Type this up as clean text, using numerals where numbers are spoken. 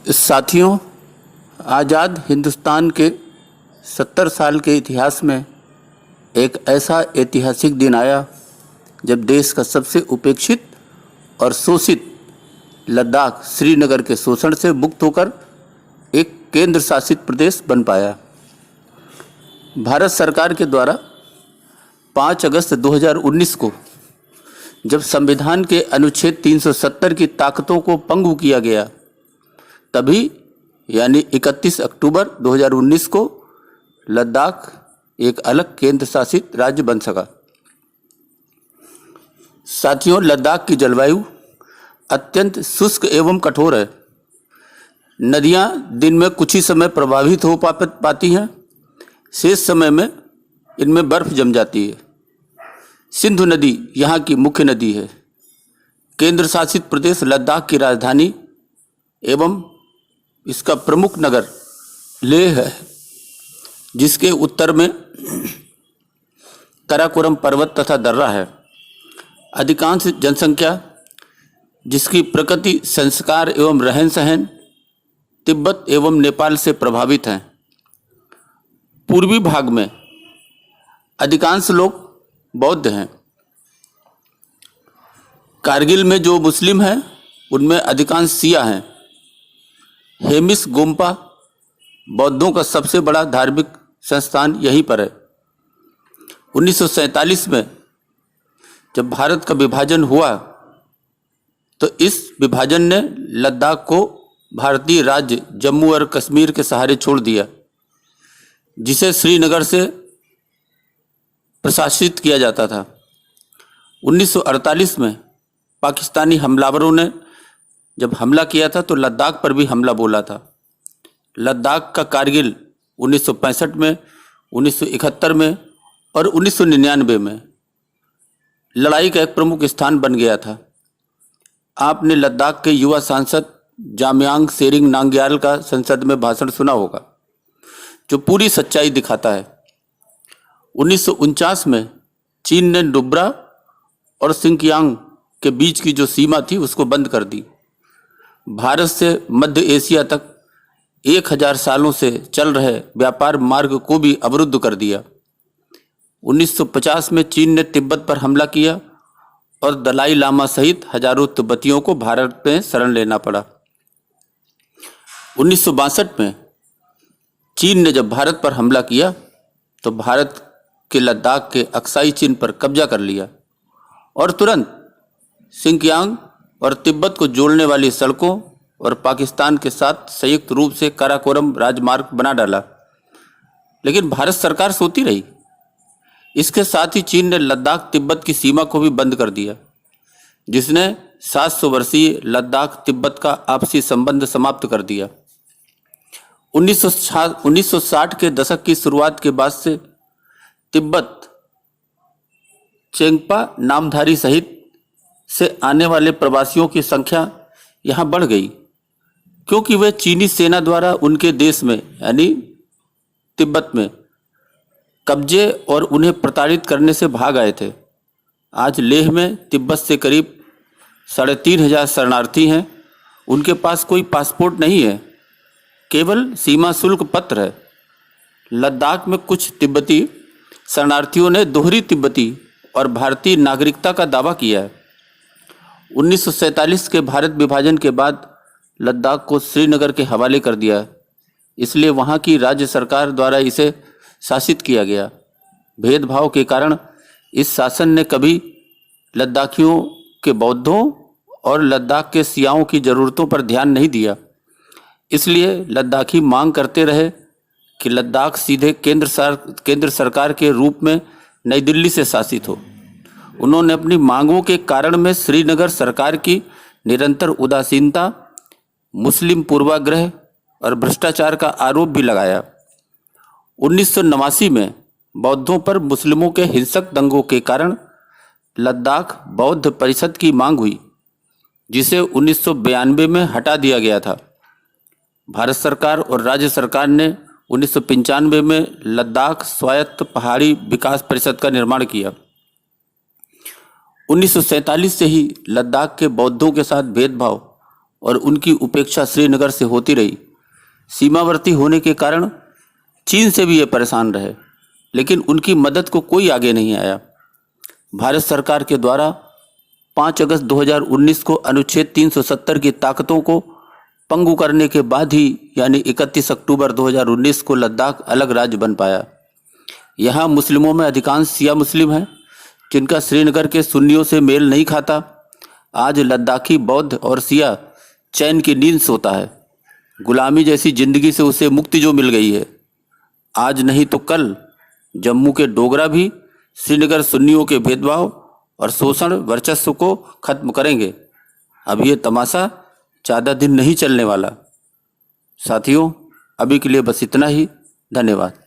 साथियों, आज़ाद हिंदुस्तान के 70 साल के इतिहास में एक ऐसा ऐतिहासिक दिन आया जब देश का सबसे उपेक्षित और शोषित लद्दाख श्रीनगर के शोषण से मुक्त होकर एक केंद्र शासित प्रदेश बन पाया। भारत सरकार के द्वारा 5 अगस्त 2019 को जब संविधान के अनुच्छेद 370 की ताकतों को पंगु किया गया, तभी यानी 31 अक्टूबर 2019 को लद्दाख एक अलग केंद्र शासित राज्य बन सका। साथियों, लद्दाख की जलवायु अत्यंत शुष्क एवं कठोर है। नदियां दिन में कुछ ही समय प्रभावित हो पाती हैं, शेष समय में इनमें बर्फ जम जाती है। सिंधु नदी यहाँ की मुख्य नदी है। केंद्र शासित प्रदेश लद्दाख की राजधानी एवं इसका प्रमुख नगर लेह है, जिसके उत्तर में काराकोरम पर्वत तथा दर्रा है। अधिकांश जनसंख्या, जिसकी प्रकृति, संस्कार एवं रहन सहन तिब्बत एवं नेपाल से प्रभावित हैं। पूर्वी भाग में अधिकांश लोग बौद्ध हैं। कारगिल में जो मुस्लिम हैं उनमें अधिकांश शिया हैं। हेमिस गोम्पा बौद्धों का सबसे बड़ा धार्मिक संस्थान यहीं पर है। 1947 में जब भारत का विभाजन हुआ तो इस विभाजन ने लद्दाख को भारतीय राज्य जम्मू और कश्मीर के सहारे छोड़ दिया, जिसे श्रीनगर से प्रशासित किया जाता था। 1948 में पाकिस्तानी हमलावरों ने जब हमला किया था तो लद्दाख पर भी हमला बोला था। लद्दाख का कारगिल 1965 में, 1971 में और 1999 में लड़ाई का एक प्रमुख स्थान बन गया था। आपने लद्दाख के युवा सांसद जामयांग सेरिंग नामग्याल का संसद में भाषण सुना होगा, जो पूरी सच्चाई दिखाता है। 1949 में चीन ने नुब्रा और सिंकियांग के बीच की जो सीमा थी उसको बंद कर दी। भारत से मध्य एशिया तक 1000 सालों से चल रहे व्यापार मार्ग को भी अवरुद्ध कर दिया। 1950 में चीन ने तिब्बत पर हमला किया और दलाई लामा सहित हजारों तिब्बतियों को भारत में शरण लेना पड़ा। 1962 में चीन ने जब भारत पर हमला किया तो भारत के लद्दाख के अक्साई चिन्ह पर कब्जा कर लिया और तुरंत सिंकियांग और तिब्बत को जोड़ने वाली सड़कों और पाकिस्तान के साथ संयुक्त रूप से काराकोरम राजमार्ग बना डाला। लेकिन भारत सरकार सोती रही। इसके साथ ही चीन ने लद्दाख तिब्बत की सीमा को भी बंद कर दिया, जिसने 700 वर्षीय लद्दाख तिब्बत का आपसी संबंध समाप्त कर दिया। 1960 के दशक की शुरुआत के बाद से तिब्बत चेंगपा नामधारी सहित से आने वाले प्रवासियों की संख्या यहाँ बढ़ गई, क्योंकि वे चीनी सेना द्वारा उनके देश में यानी तिब्बत में कब्जे और उन्हें प्रताड़ित करने से भाग आए थे। आज लेह में तिब्बत से करीब 3500 शरणार्थी हैं। उनके पास कोई पासपोर्ट नहीं है, केवल सीमा शुल्क पत्र है। लद्दाख में कुछ तिब्बती शरणार्थियों ने दोहरी तिब्बती और भारतीय नागरिकता का दावा किया है। 1947 के भारत विभाजन के बाद लद्दाख को श्रीनगर के हवाले कर दिया, इसलिए वहाँ की राज्य सरकार द्वारा इसे शासित किया गया। भेदभाव के कारण इस शासन ने कभी लद्दाखियों के बौद्धों और लद्दाख के शियाओं की ज़रूरतों पर ध्यान नहीं दिया। इसलिए लद्दाखी मांग करते रहे कि लद्दाख सीधे केंद्र सरकार के रूप में नई दिल्ली से शासित हो। उन्होंने अपनी मांगों के कारण में श्रीनगर सरकार की निरंतर उदासीनता, मुस्लिम पूर्वाग्रह और भ्रष्टाचार का आरोप भी लगाया। 1989 में बौद्धों पर मुस्लिमों के हिंसक दंगों के कारण लद्दाख बौद्ध परिषद की मांग हुई, जिसे 1992 में हटा दिया गया था। भारत सरकार और राज्य सरकार ने 1995 में लद्दाख स्वायत्त पहाड़ी विकास परिषद का निर्माण किया। 1947 से ही लद्दाख के बौद्धों के साथ भेदभाव और उनकी उपेक्षा श्रीनगर से होती रही। सीमावर्ती होने के कारण चीन से भी ये परेशान रहे, लेकिन उनकी मदद को कोई आगे नहीं आया। भारत सरकार के द्वारा 5 अगस्त 2019 को अनुच्छेद 370 की ताकतों को पंगु करने के बाद ही यानी 31 अक्टूबर 2019 को लद्दाख अलग राज्य बन पाया। यहाँ मुस्लिमों में अधिकांश शिया मुस्लिम हैं, जिनका श्रीनगर के सुन्नियों से मेल नहीं खाता। आज लद्दाखी बौद्ध और शिया चैन की नींद सोता है। गुलामी जैसी जिंदगी से उसे मुक्ति जो मिल गई है, आज नहीं तो कल जम्मू के डोगरा भी श्रीनगर सुन्नियों के भेदभाव और शोषण वर्चस्व को खत्म करेंगे। अब ये तमाशा ज़्यादा दिन नहीं चलने वाला। साथियों, अभी के लिए बस इतना ही। धन्यवाद।